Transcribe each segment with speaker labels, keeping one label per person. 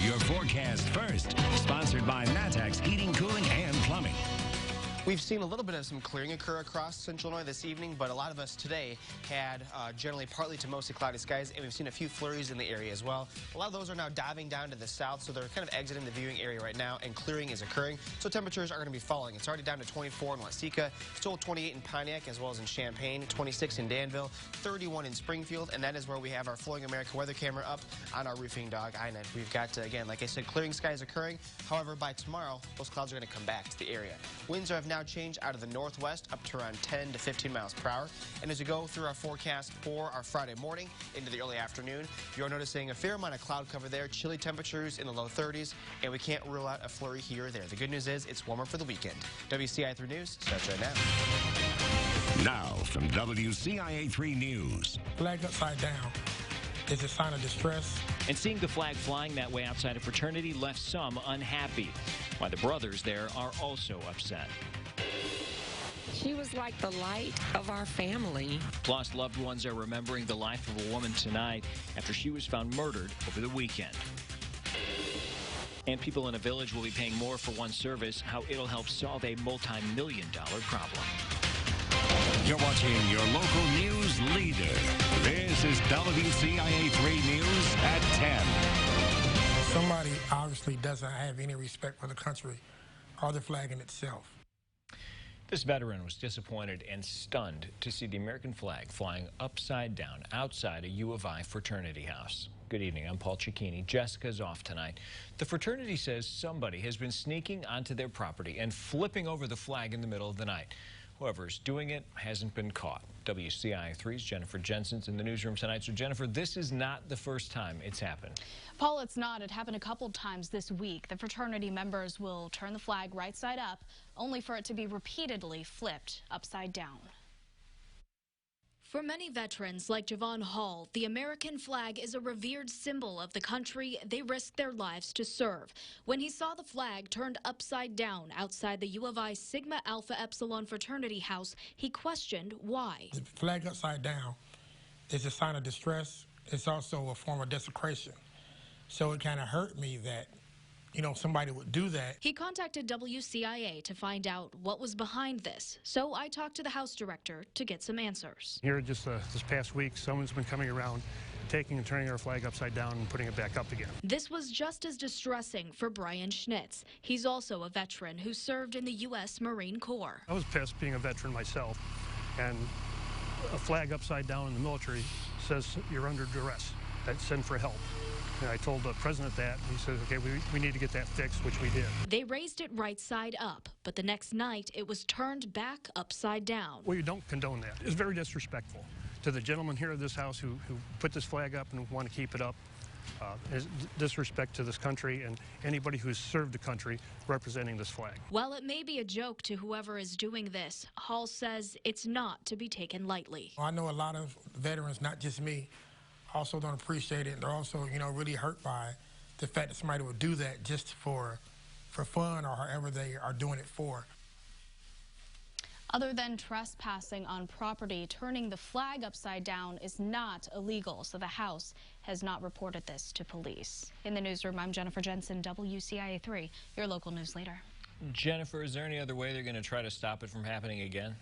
Speaker 1: your forecast first. Sponsored by Matex Heating, Cooling, and Plumbing.
Speaker 2: We've seen a little bit of some clearing occur across central Illinois this evening, but a lot of us today had generally partly to mostly cloudy skies, and we've seen a few flurries in the area as well. A lot of those are now diving down to the south, so they're kind of exiting the viewing area right now, and clearing is occurring. So temperatures are going to be falling. It's already down to 24 in Waseca, still 28 in Pontiac as well as in Champaign, 26 in Danville, 31 in Springfield, and that is where we have our Flowing America weather camera up on our roofing dog iNet. We've got, again, like I said, clearing skies occurring. However, by tomorrow, those clouds are going to come back to the area. Winds have now changed out of the northwest up to around 10 to 15 miles per hour. And as we go through our forecast for our Friday morning into the early afternoon, you're noticing a fair amount of cloud cover there, chilly temperatures in the low 30s, and we can't rule out a flurry here or there. The good news is it's warmer for the weekend. WCIA 3 News starts right now.
Speaker 1: Now from WCIA 3 News.
Speaker 3: Flag upside down is a sign of distress.
Speaker 4: And seeing the flag flying that way outside a fraternity left some unhappy. Why the brothers there are also upset.
Speaker 5: She was like the light of our family.
Speaker 4: Plus, loved ones are remembering the life of a woman tonight after she was found murdered over the weekend. And people in a village will be paying more for one service, how it'll help solve a multi-million-dollar problem.
Speaker 1: You're watching your local news leader. This is WCIA 3 News at 10.
Speaker 3: Somebody obviously doesn't have any respect for the country or the flag in itself.
Speaker 4: This veteran was disappointed and stunned to see the American flag flying upside down outside a U of I fraternity house. Good evening, I'm Paul CICCHINI. Jessica's off tonight. The fraternity says somebody has been sneaking onto their property and flipping over the flag in the middle of the night. Whoever's doing it hasn't been caught. WCIA 3's Jennifer Jensen's in the newsroom tonight. So, Jennifer, this is not the first time it's happened.
Speaker 6: Paul, it's not. It happened a couple times this week. The fraternity members will turn the flag right side up, only for it to be repeatedly flipped upside down.
Speaker 7: For many veterans like Javon Hall, the American flag is a revered symbol of the country they risked their lives to serve. When he saw the flag turned upside down outside the U of I Sigma Alpha Epsilon fraternity house, he questioned why.
Speaker 3: The flag upside down is a sign of distress. It's also a form of desecration. So it kind of hurt me that, you know, somebody would do that.
Speaker 7: He contacted WCIA to find out what was behind this. So I talked to the house director to get some answers.
Speaker 8: Here just this past week, someone's been coming around, taking and turning our flag upside down and putting it back up again.
Speaker 7: This was just as distressing for Brian Schnitz. He's also a veteran who served in the U.S. Marine Corps.
Speaker 8: I was pissed being a veteran myself, and a flag upside down in the military says you're under duress. That's send for help. And I told the president that. He said, okay, we need to get that fixed, which we did.
Speaker 7: They raised it right side up, but the next night it was turned back upside down.
Speaker 8: We don't condone that. It's very disrespectful to the gentleman here at this house who put this flag up and want to keep it up. Is disrespect to this country and anybody who's served the country representing this flag.
Speaker 7: While it may be a joke to whoever is doing this, Hall says it's not to be taken lightly.
Speaker 3: I know a lot of veterans, not just me, also don't appreciate it. They're also, you know, really hurt by the fact that somebody would do that just for fun or however they are doing it for.
Speaker 6: Other than trespassing on property, turning the flag upside down is not illegal, so the House has not reported this to police. In the newsroom, I'm Jennifer Jensen, WCIA 3, your local news leader.
Speaker 4: Jennifer, is there any other way they're going to try to stop it from happening again?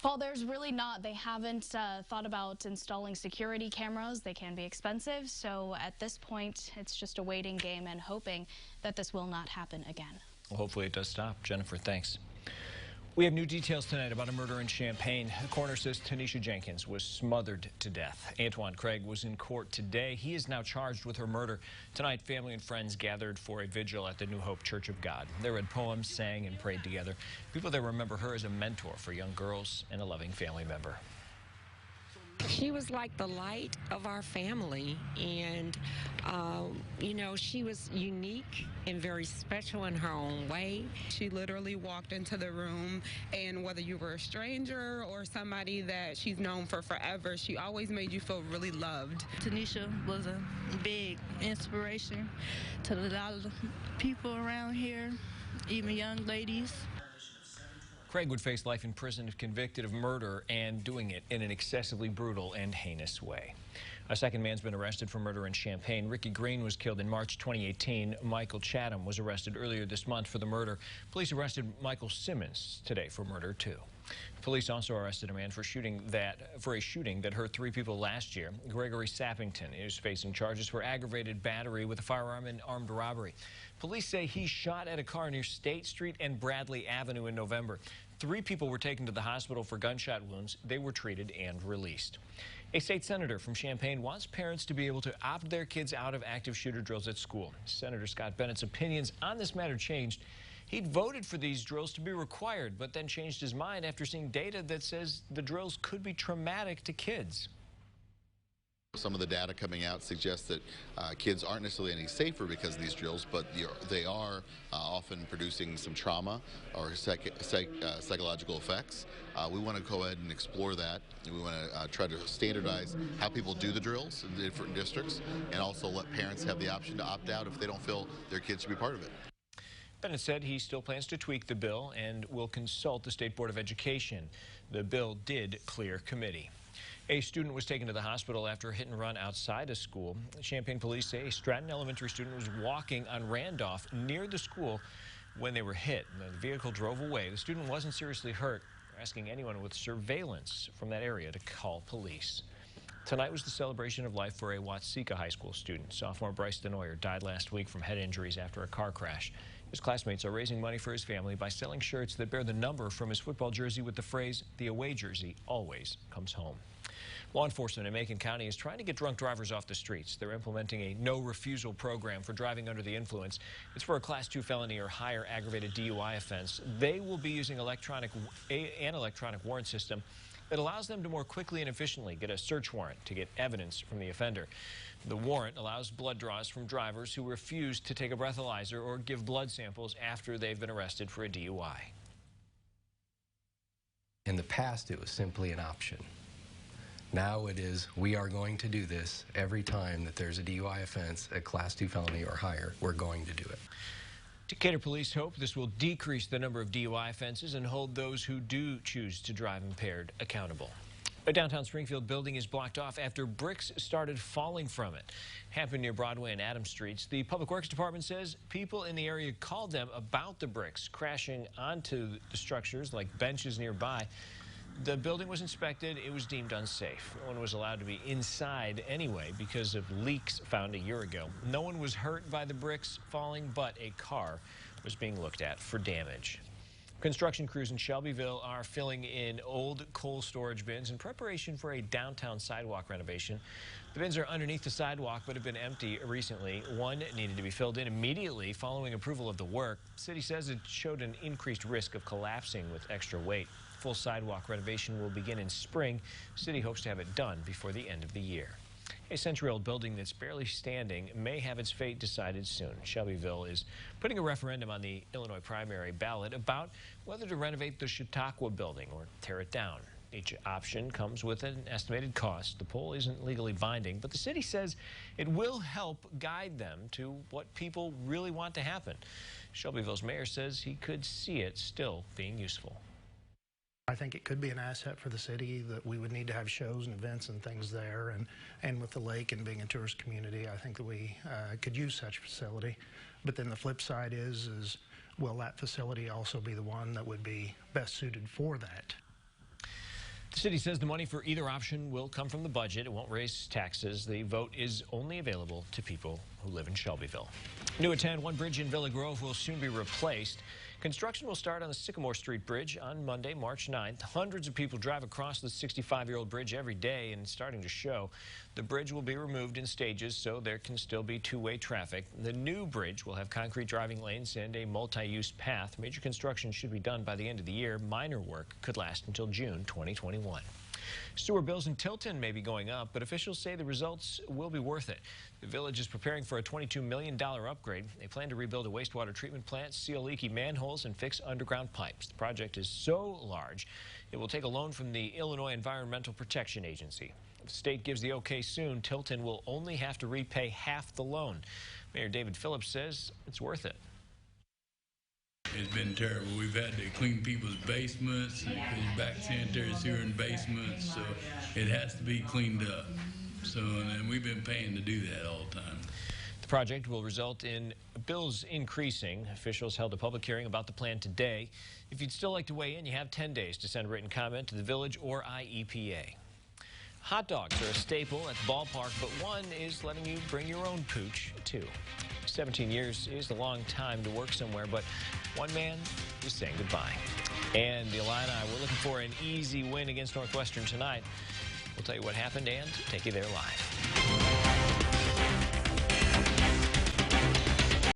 Speaker 6: Paul, there's really not. They haven't thought about installing security cameras. They can be expensive, so at this point, it's just a waiting game and hoping that this will not happen again.
Speaker 4: Well, hopefully it does stop. Jennifer, thanks. We have new details tonight about a murder in Champaign. The coroner says Tanisha Jenkins was smothered to death. Antoine Craig was in court today. He is now charged with her murder. Tonight, family and friends gathered for a vigil at the New Hope Church of God. They read poems, sang, and prayed together. People there remember her as a mentor for young girls and a loving family member.
Speaker 5: She was like the light of our family, and you know, she was unique and very special in her own way.
Speaker 9: She literally walked into the room, and whether you were a stranger or somebody that she's known for forever, she always made you feel really loved.
Speaker 10: Tanisha was a big inspiration to a lot of people around here, even young ladies.
Speaker 4: Craig would face life in prison if convicted of murder and doing it in an excessively brutal and heinous way. A second man's been arrested for murder in Champaign. Ricky Green was killed in March 2018. Michael Chatham was arrested earlier this month for the murder. Police arrested Michael Simmons today for murder, too. Police also arrested a man for a shooting that hurt 3 people last year. Gregory Sappington is facing charges for aggravated battery with a firearm and armed robbery. Police say he shot at a car near State Street and Bradley Avenue in November. 3 people were taken to the hospital for gunshot wounds. They were treated and released. A state senator from Champaign wants parents to be able to opt their kids out of active shooter drills at school. Senator Scott Bennett's opinions on this matter changed. He'd voted for these drills to be required, but then changed his mind after seeing data that says the drills could be traumatic to kids.
Speaker 11: Some of the data coming out suggests that kids aren't necessarily any safer because of these drills, but they are often producing some trauma or psychological effects. We want to go ahead and explore that. We want to try to standardize how people do the drills in different districts, and also let parents have the option to opt out if they don't feel their kids should be part of it.
Speaker 4: Bennett said he still plans to tweak the bill and will consult the State Board of Education. The bill did clear committee. A student was taken to the hospital after a hit and run outside a school. Champaign police say a Stratton Elementary student was walking on Randolph near the school when they were hit. The vehicle drove away. The student wasn't seriously hurt. They're asking anyone with surveillance from that area to call police. Tonight was the celebration of life for a WCIA high school student. Sophomore Bryce Denoyer died last week from head injuries after a car crash. His classmates are raising money for his family by selling shirts that bear the number from his football jersey with the phrase, "The away jersey always comes home." Law enforcement in Macon County is trying to get drunk drivers off the streets. They're implementing a no-refusal program for driving under the influence. It's for a Class 2 felony or higher aggravated DUI offense. They will be using an electronic warrant system that allows them to more quickly and efficiently get a search warrant to get evidence from the offender. The warrant allows blood draws from drivers who refuse to take a breathalyzer or give blood samples after they've been arrested for a DUI.
Speaker 12: In the past, it was simply an option. Now it is, we are going to do this every time that there's a DUI offense, a Class 2 felony or higher. We're going to do it.
Speaker 4: Decatur police hope this will decrease the number of DUI offenses and hold those who do choose to drive impaired accountable. A downtown Springfield building is blocked off after bricks started falling from it. Happened near Broadway and Adams Streets. The Public Works Department says people in the area called them about the bricks crashing onto the structures like benches nearby. The building was inspected. It was deemed unsafe. No one was allowed to be inside anyway because of leaks found a year ago. No one was hurt by the bricks falling, but a car was being looked at for damage. Construction crews in Shelbyville are filling in old coal storage bins in preparation for a downtown sidewalk renovation. The bins are underneath the sidewalk but have been empty recently. One needed to be filled in immediately following approval of the work. The city says it showed an increased risk of collapsing with extra weight. Full sidewalk renovation will begin in spring. The city hopes to have it done before the end of the year. A century-old building that's barely standing may have its fate decided soon. Shelbyville is putting a referendum on the Illinois primary ballot about whether to renovate the Chautauqua building or tear it down. Each option comes with an estimated cost. The poll isn't legally binding, but the city says it will help guide them to what people really want to happen. Shelbyville's mayor says he could see it still being useful.
Speaker 13: I think it could be an asset for the city, that we would need to have shows and events and things there, and with the lake and being a tourist community, I think that we could use such a facility. But then the flip side is will that facility also be the one that would be best suited for that?
Speaker 4: The city says the money for either option will come from the budget. It won't raise taxes. The vote is only available to people who live in Shelbyville. New at 10, one bridge in Villa Grove will soon be replaced. Construction will start on the Sycamore Street Bridge on Monday, March 9th. Hundreds of people drive across the 65-year-old bridge every day, and it's starting to show. The bridge will be removed in stages so there can still be two-way traffic. The new bridge will have concrete driving lanes and a multi-use path. Major construction should be done by the end of the year. Minor work could last until June 2021. Sewer bills in Tilton may be going up, but officials say the results will be worth it. The village is preparing for a $22 million upgrade. They plan to rebuild a wastewater treatment plant, seal leaky manholes, and fix underground pipes. The project is so large, it will take a loan from the Illinois Environmental Protection Agency. If the state gives the okay soon, Tilton will only have to repay half the loan. Mayor David Phillips says it's worth it.
Speaker 14: It's been terrible. We've had to clean people's basements, and back sanitary sewer in basements, so it has to be cleaned up. So, and we've been paying to do that all the time.
Speaker 4: The project will result in bills increasing. Officials held a public hearing about the plan today. If you'd still like to weigh in, you have 10 days to send a written comment to the village or IEPA. Hot dogs are a staple at the ballpark, but one is letting you bring your own pooch, too. 17 years is a long time to work somewhere, but one man is saying goodbye. And the Illini were looking for an easy win against Northwestern tonight. We'll tell you what happened and take you there live.